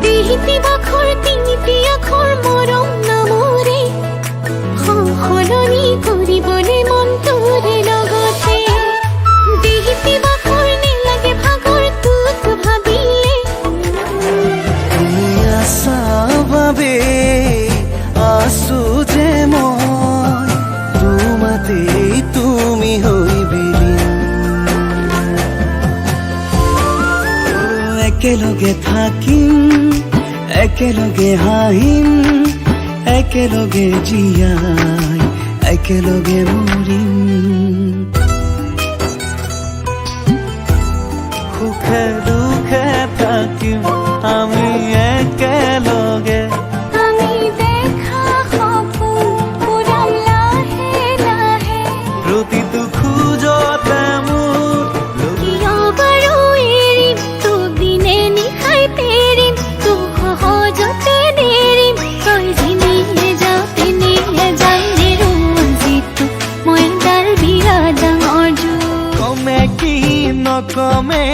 দিহিতি বাখৰ তিনিটি আখৰ মৰম নামৰে সলনি কৰিবলৈ মন তোৰে লগতে দিহিতি বাখৰ নেলাগে ভাগৰ তোক ভাবিলে তুমি আছা বাবে আছো যে মই তোমাতেই তুমি হৈ বিলীন একেলগে থাকিম একেলগে হাঁহিম একেলগে জীয়াই একেলগে মৰিম সুখে দুখে থাকিম আমি একেলগে আমি দেখা সপোন পুৰাম লাহে লাহে প্ৰতিটো খোজতে মোৰ কিয় বাৰু এৰিম তোক দিনে নিশাই পেৰিম তোক সহজতে নেৰিম তই যেনিয়ে যাওঁ তেনিয়ে যাম নেৰো আজিতো মই তাৰ বিৰাট ডাঙৰ জোৰ কমে কি নকমে